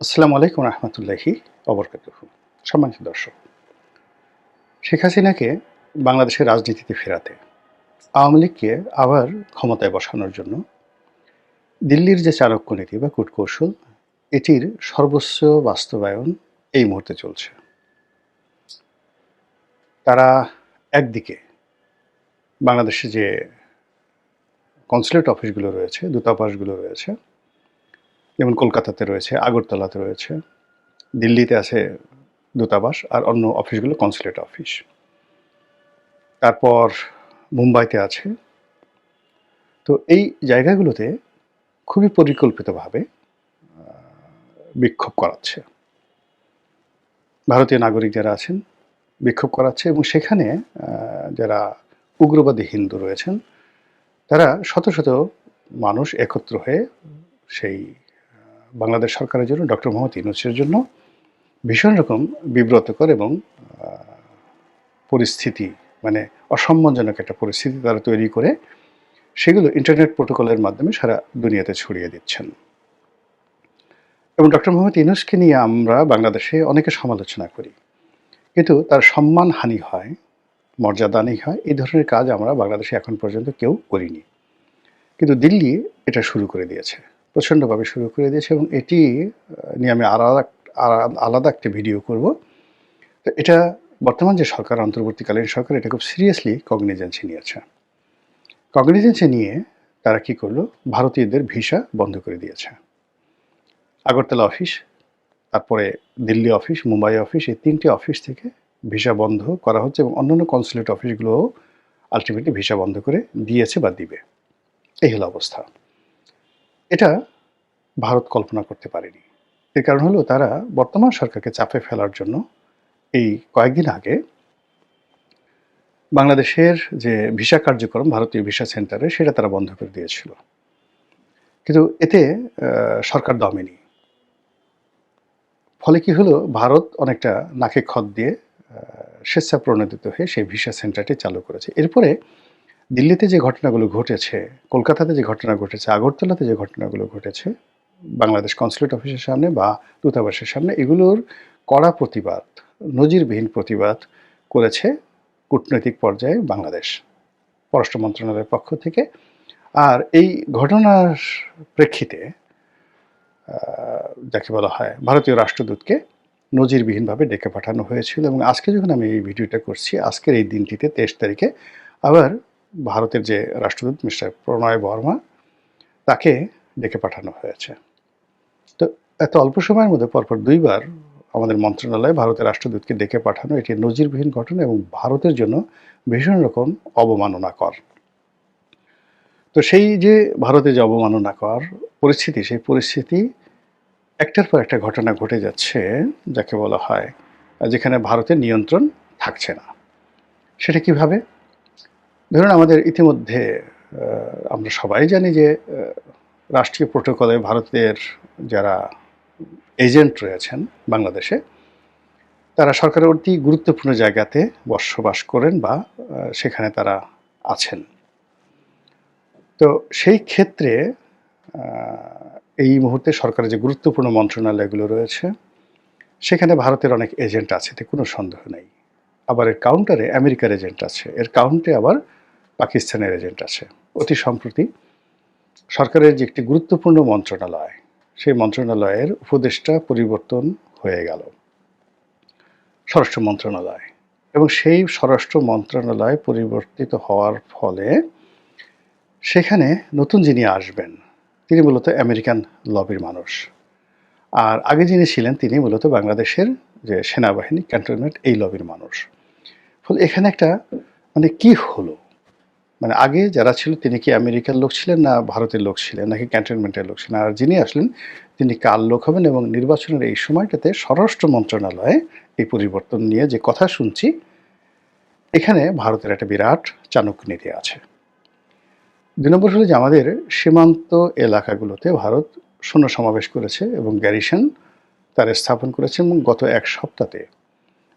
আসসালামু আলাইকুম রহমতুল্লাহি অবরকাতুহু। সম্মানিত দর্শক, শেখ হাসিনাকে বাংলাদেশের রাজনীতিতে ফেরাতে আওয়ামী লীগকে আবার ক্ষমতায় বসানোর জন্য দিল্লির যে চাণক্য নীতি বা কূটকৌশল, এটির সর্বোচ্চ বাস্তবায়ন এই মুহূর্তে চলছে। তারা একদিকে বাংলাদেশে যে কনসুলেট অফিসগুলো রয়েছে, দূতাবাসগুলো রয়েছে, যেমন কলকাতাতে রয়েছে, আগরতলাতে রয়েছে, দিল্লিতে আছে দূতাবাস, আর অন্য অফিসগুলো কনসুলেট অফিস। তারপর মুম্বাইতে আছে। তো এই জায়গাগুলোতে খুবই পরিকল্পিতভাবে বিক্ষোভ করাচ্ছে, ভারতীয় নাগরিক যারা আছেন বিক্ষোভ করাচ্ছে, এবং সেখানে যারা উগ্রবাদী হিন্দু রয়েছেন তারা শত শত মানুষ একত্র হয়ে সেই বাংলাদেশ সরকারের জন্য, ডক্টর মোহাম্মদ ইউনূসের জন্য ভীষণ রকম বিব্রতকর এবং পরিস্থিতি, মানে অসম্মানজনক একটা পরিস্থিতি তারা তৈরি করে সেগুলো ইন্টারনেট প্রোটোকলের মাধ্যমে সারা দুনিয়াতে ছড়িয়ে দিচ্ছেন। এবং ডক্টর মোহাম্মদ ইউনূসকে নিয়ে আমরা বাংলাদেশে অনেকে সমালোচনা করি, কিন্তু তার সম্মানহানি হয়, মর্যাদাহানি হয়, এই ধরনের কাজ আমরা বাংলাদেশে এখন পর্যন্ত কেউ করিনি। কিন্তু দিল্লি এটা শুরু করে দিয়েছে, প্রচণ্ডভাবে শুরু করে দিয়েছে, এবং এটি নিয়ে আমি আলাদা একটা ভিডিও করব। তো এটা বর্তমান যে সরকার, অন্তর্বর্তীকালীন সরকার, এটা খুব সিরিয়াসলি কগনিজেন্সি নিয়েছে। কগনিজেন্সি নিয়ে তারা কি করলো, ভারতীয়দের ভিসা বন্ধ করে দিয়েছে। আগরতলা অফিস, তারপরে দিল্লি অফিস, মুম্বাই অফিস, এই তিনটে অফিস থেকে ভিসা বন্ধ করা হচ্ছে, এবং অন্যান্য কনসুলেট অফিসগুলোও আলটিমেটলি ভিসা বন্ধ করে দিয়েছে বা দিবে। এই হলো অবস্থা। এটা ভারত কল্পনা করতে পারেনি। এর কারণ হলো তারা বর্তমান সরকারকে চাপে ফেলার জন্য এই কয়েকদিন আগে বাংলাদেশের যে ভিসা কার্যক্রম, ভারতীয় ভিসা সেন্টারে, সেটা তারা বন্ধ করে দিয়েছিল। কিন্তু এতে সরকার দমেনি। ফলে কি হলো, ভারত অনেকটা নাকে খত দিয়ে স্বেচ্ছা প্রণোদিত হয়ে সেই ভিসা সেন্টারটি চালু করেছে। এরপরে দিল্লিতে যে ঘটনাগুলো ঘটেছে, কলকাতাতে যে ঘটনা ঘটেছে, আগরতলাতে যে ঘটনাগুলো ঘটেছে, বাংলাদেশ কনসুলেট অফিসের সামনে বা দূতাবাসের সামনে, এগুলোর কড়া প্রতিবাদ, নজিরবিহীন প্রতিবাদ করেছে কূটনৈতিক পর্যায়ে বাংলাদেশ পররাষ্ট্র মন্ত্রণালয়ের পক্ষ থেকে। আর এই ঘটনার প্রেক্ষিতে যাকে বলা হয় ভারতীয় রাষ্ট্রদূতকে নজিরবিহীনভাবে ডেকে পাঠানো হয়েছিল, এবং আজকে যখন আমি এই ভিডিওটা করছি, আজকের এই দিনটিতে 23 তারিখে আবার ভারতের যে রাষ্ট্রদূত মিস্টার প্রণয় বর্মা, তাকে ডেকে পাঠানো হয়েছে। তো এত অল্প সময়ের মধ্যে পরপর দুইবার আমাদের মন্ত্রণালয়ে ভারতের রাষ্ট্রদূতকে ডেকে পাঠানো, এটি নজিরবিহীন ঘটনা এবং ভারতের জন্য ভীষণ রকম অবমাননাকর। তো সেই যে ভারতে যে অবমাননাকর পরিস্থিতি, সেই পরিস্থিতি একটার পর একটা ঘটনা ঘটে যাচ্ছে, যাকে বলা হয় যেখানে ভারতের নিয়ন্ত্রণ থাকছে না। সেটা কিভাবে? ধরুন, আমাদের ইতিমধ্যে আমরা সবাই জানি যে রাষ্ট্রীয় প্রোটোকলে ভারতের যারা এজেন্ট রয়েছেন বাংলাদেশে, তারা সরকারের অতি গুরুত্বপূর্ণ জায়গাতে বসবাস করেন বা সেখানে তারা আছেন। তো সেই ক্ষেত্রে এই মুহূর্তে সরকারের যে গুরুত্বপূর্ণ মন্ত্রণালয়গুলো রয়েছে, সেখানে ভারতের অনেক এজেন্ট আছে, এতে কোনো সন্দেহ নেই। আবার এর কাউন্টারে আমেরিকার এজেন্ট আছে, এর কাউন্টে আবার পাকিস্তানের এজেন্ট আছে। অতি সম্প্রতি সরকারের যে একটি গুরুত্বপূর্ণ মন্ত্রণালয়, সেই মন্ত্রণালয়ের উপদেষ্টা পরিবর্তন হয়ে গেল স্বরাষ্ট্র মন্ত্রণালয়, এবং সেই স্বরাষ্ট্র মন্ত্রণালয় পরিবর্তিত হওয়ার ফলে সেখানে নতুন যিনি আসবেন, তিনি মূলত আমেরিকান লবির মানুষ। আর আগে যিনি ছিলেন তিনি মূলত বাংলাদেশের যে সেনাবাহিনী, ক্যান্টনমেন্ট, এই লবির মানুষ। ফলে এখানে একটা মানে কি হলো, মানে আগে যারা ছিল তিনি কি আমেরিকার লোক ছিলেন, না ভারতের লোক ছিলেন, নাকি ক্যান্টনমেন্টের লোক ছিলেন, আর যিনি আসলেন তিনি কার লোক হবেন? এবং নির্বাচনের এই সময়টাতে স্বরাষ্ট্র মন্ত্রণালয়ে এই পরিবর্তন নিয়ে যে কথা শুনছি, এখানে ভারতের একটা বিরাট চাণক্য নীতি আছে। 2 নম্বর হলো যে আমাদের সীমান্ত এলাকাগুলোতে ভারত সৈন্য সমাবেশ করেছে এবং গ্যারিসন তার স্থাপন করেছে, এবং গত এক সপ্তাহে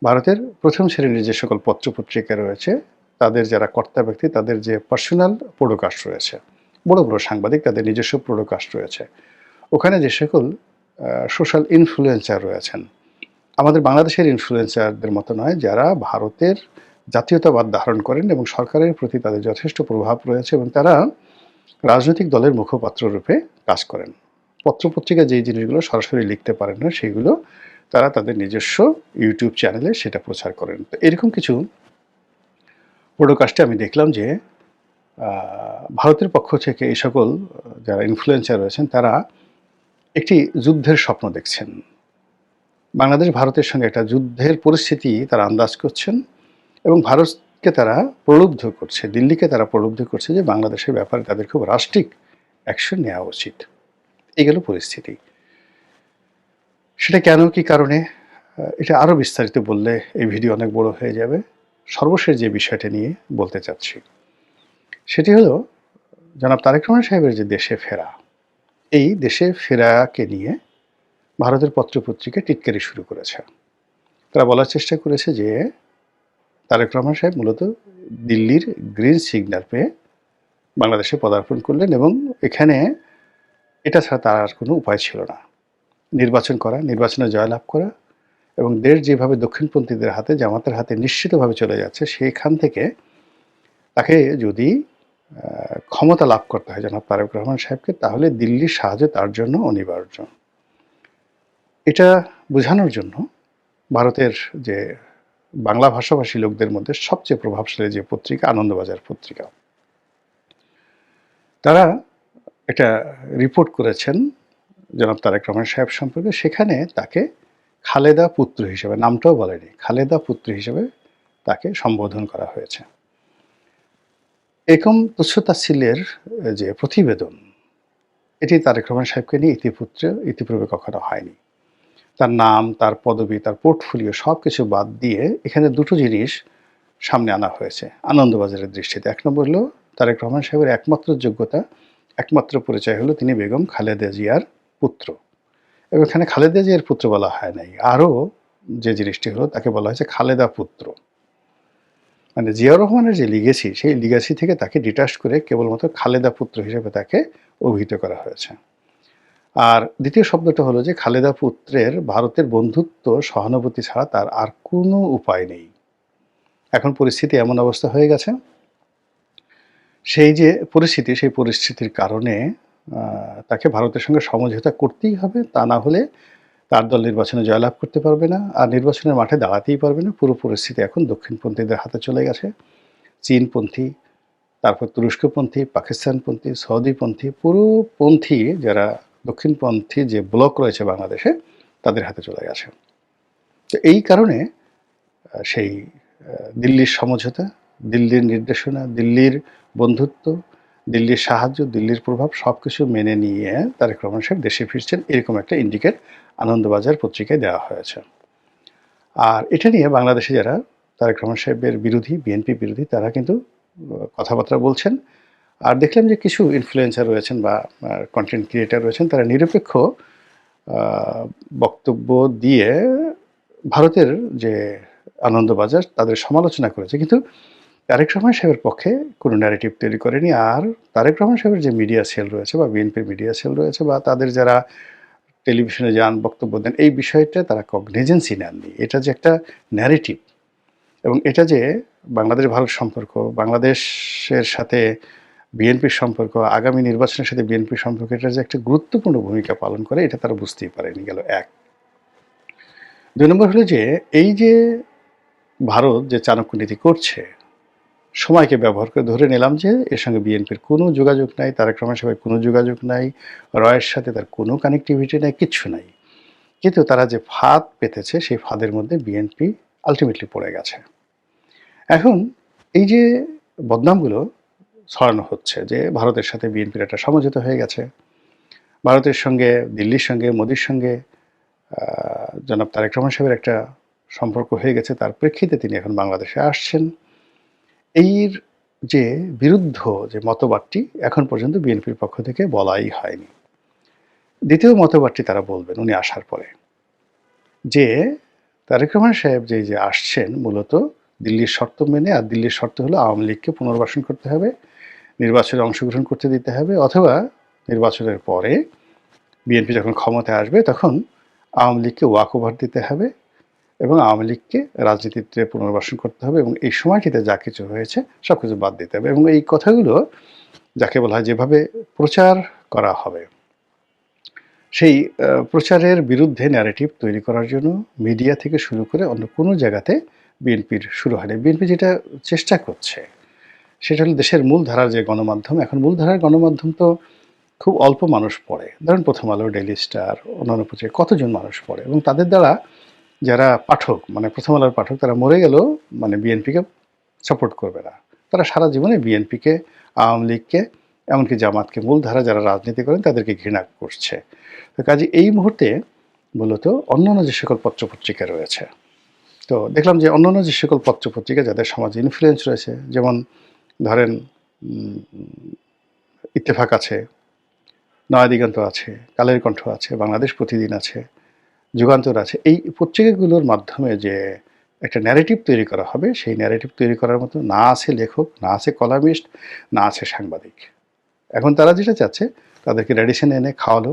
ভারতের প্রথম শ্রেণীর যে সকল পত্রপত্রিকা রয়েছে, তাদের যারা কর্তা ব্যক্তি, তাদের যে পার্সোনাল প্রোডকাস্ট রয়েছে, বড় বড় সাংবাদিক, তাদের নিজস্ব প্রোডকাস্ট রয়েছে, ওখানে যে সকল সোশ্যাল ইনফ্লুয়েন্সার রয়েছেন, আমাদের বাংলাদেশের ইনফ্লুয়েন্সারদের মতো নয়, যারা ভারতের জাতীয়তাবাদ ধারণ করেন এবং সরকারের প্রতি তাদের যথেষ্ট প্রভাব রয়েছে এবং তারা রাজনৈতিক দলের মুখপাত্র রূপে কাজ করেন। পত্রপত্রিকা যেই জিনিসগুলো সরাসরি লিখতে পারেন না, সেগুলো তারা তাদের নিজস্ব ইউটিউব চ্যানেলে সেটা প্রচার করেন। তো এরকম কিছু পডকাস্টে আমি দেখলাম যে ভারতের পক্ষ থেকে এই সকল যারা ইনফ্লুয়েন্সার রয়েছেন তারা একটি যুদ্ধের স্বপ্ন দেখছেন। বাংলাদেশ ভারতের সঙ্গে একটা যুদ্ধের পরিস্থিতি তারা আন্দাজ করছেন এবং ভারতকে তারা প্রলুব্ধ করছে, দিল্লিকে তারা প্রলুব্ধ করছে যে বাংলাদেশের ব্যাপারে তাদের খুব রাষ্ট্রিক অ্যাকশন নেওয়া উচিত। এই গেল পরিস্থিতি। সেটা কেন, কি কারণে, এটা আরও বিস্তারিত বললে এই ভিডিও অনেক বড় হয়ে যাবে। সর্বশেষ যে বিষয়টা নিয়ে বলতে চাচ্ছি সেটি হলো জনাব তারেক রহমান সাহেবের যে দেশে ফেরা, এই দেশে ফেরাকে নিয়ে ভারতের পত্রপত্রিকা টিটকারি শুরু করেছে। তারা বলার চেষ্টা করেছে যে তারেক রহমান সাহেব মূলত দিল্লির গ্রিন সিগন্যাল পেয়ে বাংলাদেশে পদার্পণ করলেন এবং এখানে এটা ছাড়া তার আর কোনো উপায় ছিল না। নির্বাচন করা, নির্বাচনে জয়লাভ করা এবং দেশ যেভাবে দক্ষিণপন্থীদের হাতে, জামাতের হাতে নিশ্চিতভাবে চলে যাচ্ছে, সেইখান থেকে তাকে যদি ক্ষমতা লাভ করতে হয় জনাব তারেক রহমান সাহেবকে, তাহলে দিল্লির সাহায্য তার জন্য অনিবার্য। এটা বোঝানোর জন্য ভারতের যে বাংলা ভাষাভাষী লোকদের মধ্যে সবচেয়ে প্রভাবশালী যে পত্রিকা আনন্দবাজার পত্রিকা, তারা এটা রিপোর্ট করেছেন জনাব তারেক রহমান সাহেব সম্পর্কে। সেখানে তাকে খালেদা পুত্র হিসেবে, নামটাও বলেনি, খালেদা পুত্র হিসেবে তাকে সম্বোধন করা হয়েছে। এরকম তুচ্ছ-তাচ্ছিল্যের যে প্রতিবেদন, এটি তারেক রহমান সাহেবকে নিয়ে ইতিপূর্বে কখনো হয়নি। তার নাম, তার পদবি, তার পোর্টফোলিও সব কিছু বাদ দিয়ে এখানে দুটো জিনিস সামনে আনা হয়েছে আনন্দবাজারের দৃষ্টিতে। এক নম্বর হলো তারেক রহমান সাহেবের একমাত্র যোগ্যতা, একমাত্র পরিচয় হলো তিনি বেগম খালেদা জিয়ার পুত্র। এবং এখানে খালেদা জিয়ার পুত্র বলা হয় নাই, আরও যে জিনিসটি হলো তাকে বলা হয়েছে খালেদা পুত্র। মানে জিয়াউর রহমানের যে লিগেসি, সেই লিগেসি থেকে তাকে ডিটাচ করে কেবলমাত্র খালেদা পুত্র হিসেবে তাকে অভিহিত করা হয়েছে। আর দ্বিতীয় শব্দটা হলো যে খালেদা পুত্রের ভারতের বন্ধুত্ব, সহানুভূতি ছাড়া তার আর কোনো উপায় নেই। এখন পরিস্থিতি এমন অবস্থা হয়ে গেছে, সেই যে পরিস্থিতি, সেই পরিস্থিতির কারণে তাকে ভারতের সঙ্গে সমঝোতা করতেই হবে, তা না হলে তার দল নির্বাচনে জয়লাভ করতে পারবে না, আর নির্বাচনের মাঠে দাঁড়াতেই পারবে না। পুরো পরিস্থিতি এখন দক্ষিণপন্থীদের হাতে চলে গেছে। চীনপন্থী, তারপর তুরস্কপন্থী, পাকিস্তানপন্থী, সৌদিপন্থী, পুরো পন্থী যারা দক্ষিণপন্থী যে ব্লক রয়েছে বাংলাদেশে, তাদের হাতে চলে গেছে। তো এই কারণে সেই দিল্লির সমঝোতা, দিল্লির নির্দেশনা, দিল্লির বন্ধুত্ব, দিল্লির সাহায্য, দিল্লির প্রভাব সব কিছু মেনে নিয়ে তারেক রহমান সাহেব দেশে ফিরছেন, এরকম একটা ইন্ডিকেট আনন্দবাজার পত্রিকায় দেওয়া হয়েছে। আর এটা নিয়ে বাংলাদেশে যারা তারেক রহমান সাহেবের বিরোধী, বিএনপি বিরোধী, তারা কিন্তু কথাবার্তা বলছেন। আর দেখলাম যে কিছু ইনফ্লুয়েন্সার রয়েছেন বা কন্টেন্ট ক্রিয়েটার রয়েছেন, তারা নিরপেক্ষ বক্তব্য দিয়ে ভারতের যে আনন্দবাজার তাদের সমালোচনা করেছে, কিন্তু তারেক রহমান সাহেবের পক্ষে কোনো ন্যারেটিভ তৈরি করেনি। আর তারেক রহমান সাহেবের যে মিডিয়া সেল রয়েছে বা বিএনপির মিডিয়া সেল রয়েছে বা তাদের যারা টেলিভিশনে যান, বক্তব্য দেন, এই বিষয়টা তারা কগনিজেন্সি নেননি। এটা যে একটা ন্যারেটিভ এবং এটা যে বাংলাদেশ ভারত সম্পর্ক, বাংলাদেশের সাথে বিএনপির সম্পর্ক, আগামী নির্বাচনের সাথে বিএনপির সম্পর্ক, এটা যে একটা গুরুত্বপূর্ণ ভূমিকা পালন করে, এটা তারা বুঝতেই পারেনি। গেল এক। দুই নম্বর হলো যে এই যে ভারত যে চাণক্য নীতি করছে, সময়কে ব্যবহার করে ধরে নিলাম যে এর সঙ্গে বিএনপির কোনো যোগাযোগ নাই, তারেক রহমান সাহেবের কোনো যোগাযোগ নাই, রয়ের সাথে তার কোনো কানেক্টিভিটি নাই, কিচ্ছু নাই, কিন্তু তারা যে ফাঁদ পেতেছে সেই ফাঁদের মধ্যে বিএনপি আলটিমেটলি পড়ে গেছে। এখন এই যে বদনামগুলো ছড়ানো হচ্ছে যে ভারতের সাথে বিএনপির একটা সমঝোতা হয়ে গেছে, ভারতের সঙ্গে, দিল্লির সঙ্গে, মোদির সঙ্গে জনাব তারেক রহমান সাহেবের একটা সম্পর্ক হয়ে গেছে, তার প্রেক্ষিতে তিনি এখন বাংলাদেশে আসছেন, এর যে বিরুদ্ধ যে মতবাদটি এখন পর্যন্ত বিএনপির পক্ষ থেকে বলাই হয়নি। দ্বিতীয় মতবাদটি তারা বলবেন উনি আসার পরে, যে তারেক রহমান সাহেব যে আসছেন মূলত দিল্লির শর্ত মেনে, আর দিল্লির শর্ত হলো আওয়ামী লীগকে পুনর্বাসন করতে হবে, নির্বাচনে অংশগ্রহণ করতে দিতে হবে, অথবা নির্বাচনের পরে বিএনপি যখন ক্ষমতায় আসবে তখন আওয়ামী লীগকে ওয়াক ওভার দিতে হবে এবং আওয়ামী লীগকে রাজনীতিতে পুনর্বাসন করতে হবে এবং এই সময়টিতে যা কিছু হয়েছে সব কিছু বাদ দিতে হবে। এবং এই কথাগুলো যাকে বলা হয় যেভাবে প্রচার করা হবে, সেই প্রচারের বিরুদ্ধে ন্যারেটিভ তৈরি করার জন্য মিডিয়া থেকে শুরু করে অন্য কোনো জায়গাতে বিএনপির শুরু হয়নি। বিএনপি যেটা চেষ্টা করছে সেটা হলো দেশের মূলধারার যে গণমাধ্যম, এখন মূলধারার গণমাধ্যম তো খুব অল্প মানুষ পড়ে। ধরেন প্রথম আলো, ডেইলি স্টার, অন্যান্য পত্রিকা কতজন মানুষ পড়ে এবং তাদের দ্বারা যারা পাঠক মানে প্রথম আলোর পাঠক তারা মরে গেলেও মানে বিএনপিকে সাপোর্ট করবে না। তারা সারা জীবনে বিএনপিকে, আওয়ামী লীগকে, এমনকি জামাতকে, মূলধারা যারা রাজনীতি করেন তাদেরকে ঘৃণা করছে। তো কাজে এই মুহূর্তে মূলত অন্যান্য যে সকল পত্রপত্রিকা রয়েছে, তো দেখলাম যে অন্যান্য যে সকল পত্রপত্রিকা যাদের সমাজে ইনফ্লুয়েন্স রয়েছে, যেমন ধরেন ইত্তেফাক আছে, নয়া দিগন্ত আছে, কালের কণ্ঠ আছে, বাংলাদেশ প্রতিদিন আছে, যুগান্তর আছে, এই পত্রিকাগুলোর মাধ্যমে যে একটা ন্যারেটিভ তৈরি করা হবে, সেই ন্যারেটিভ তৈরি করার মতো না আছে লেখক, না আছে কলামিস্ট, না আছে সাংবাদিক। এখন তারা যেটা চাচ্ছে তাদেরকে রেডিশনে এনে খাওয়ালো,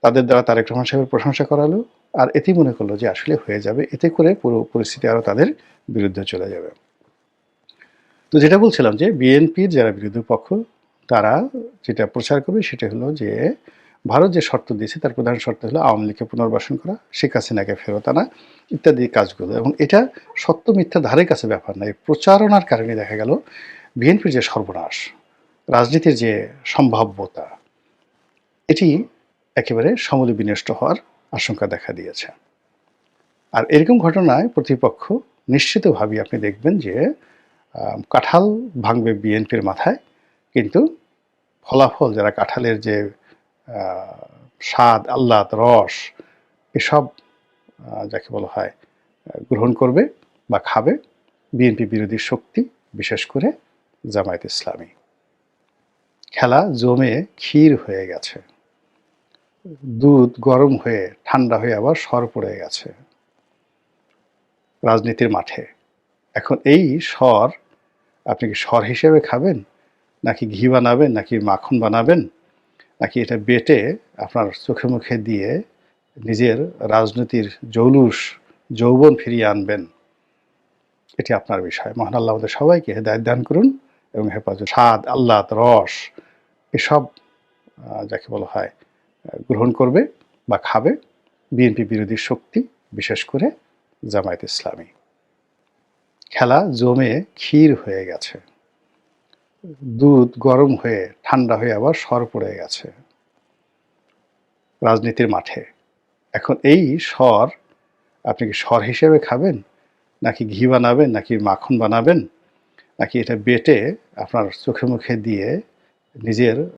তাদের দ্বারা তারেক রহমান সাহেবের প্রশংসা করালো, আর এতেই মনে করলো যে আসলে হয়ে যাবে, এতে করে পুরো পরিস্থিতি আরও তাদের বিরুদ্ধে চলে যাবে। তো যেটা বলছিলাম যে বিএনপির যারা বিরোধী পক্ষ তারা যেটা প্রচার করবে সেটা হলো যে ভারত যে শর্ত দিয়েছে তার প্রধান শর্ত হলো আওয়ামী লীগকে পুনর্বাসন করা, শেখ হাসিনাকে ফেরত আনা ইত্যাদি কাজগুলো। এবং এটা সত্য মিথ্যা ধারে কাছে ব্যাপার না, এই প্রচারণার কারণে দেখা গেল বিএনপির যে সর্বনাশ, রাজনীতির যে সম্ভাব্যতা, এটি একেবারে সমূলে বিনষ্ট হওয়ার আশঙ্কা দেখা দিয়েছে। আর এরকম ঘটনায় প্রতিপক্ষ নিশ্চিতভাবেই আপনি দেখবেন যে কাঁঠাল ভাঙবে বিএনপির মাথায়, কিন্তু ফলাফল যারা কাঁঠালের যে স্বাদ, আহ্লাদ, রস এসব যাকে বলা হয় গ্রহণ করবে বা খাবে বিএনপি বিরোধী শক্তি, বিশেষ করে জামায়াত ইসলামী। খেলা জমে ক্ষীর হয়ে গেছে, দুধ গরম হয়ে ঠান্ডা হয়ে আবার সর পড়ে গেছে রাজনীতির মাঠে। এখন এই সর আপনি কি সর হিসেবে খাবেন, নাকি ঘি বানাবেন, নাকি মাখন বানাবেন, নাকি এটা বেটে আপনার চোখে মুখে দিয়ে নিজের রাজনীতির জৌলুস যৌবন ফিরিয়ে আনবেন, এটি আপনার বিষয়। মহান আল্লাহ আমাদের সবাইকে হেদায়েত দান করুন এবং হেফাজত। স্বাদ, আহ্লাদ, রস এসব যাকে বলা হয় গ্রহণ করবে বা খাবে বিএনপি বিরোধী শক্তি, বিশেষ করে জামায়াত ইসলামী। খেলা জমে ক্ষীর হয়ে গেছে, দুধ গরম হয়ে ঠান্ডা হয়ে আবার সর পড়ে গেছে রাজনীতির মাঠে। এখন এই সর আপনি কি সর হিসেবে খাবেন, নাকি ঘি বানাবেন, নাকি মাখন বানাবেন, নাকি এটা বেটে আপনার চোখে মুখে দিয়ে নিজের